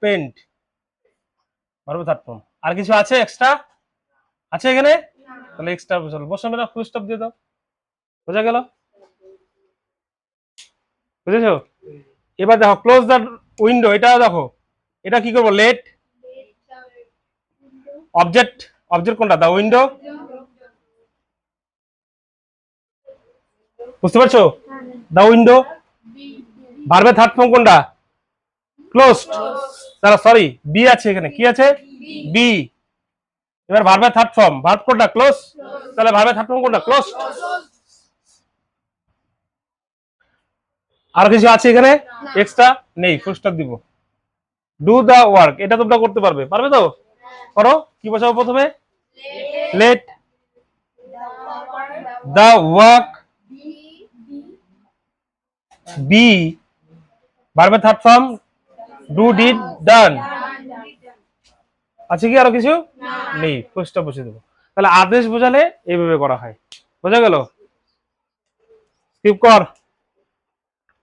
Opened, ভার্বের third form. আর কিছু আছে এক্সট্রা? আছে এখানে? তাহলে এক্সট্রা বসালো, বসানো না, ফুল স্টপ দিয়ে দাও। বোঝা গেল? বুঝেছো? এবার দেখো ক্লোজ দ্য উইন্ডো, এটা দেখো, এটা কি করবো? লেট অবজেক্ট, অবজেক্ট কোনটা? দা উইন্ডো। বুঝতে পারছো? দা উইন্ডো ভার্বের থার্ড ফর্ম কোনটা? ক্লোজড। তাহলে সরি, বি আছে এখানে, কি আছে? বি। এবার ভার্বের থার্ড ফর্ম, ভার্ব কোনটা? ক্লোজ। তাহলে ভার্বের থার্ড ফর্ম কোনটা? ক্লোজ। আর কিছু আছে এখানে এক্সট্রা? নেই, ফুল স্টপ দিব। ডু দা ওয়ার্ক, এটা তোমরা করতে পারবে, পারবে তো? করো। কি বসাবো প্রথমে? লেট দা ওয়ার্ক বি, ভার্বের থার্ড ফর্ম ডু, ডিড, ডান। আছে কি আরো কিছু? নেই, ফুল স্টপ বসিয়ে দেবো। তাহলে আদেশ বোঝালে এইভাবে করা হয়। বোঝা গেল? স্কিপ কর।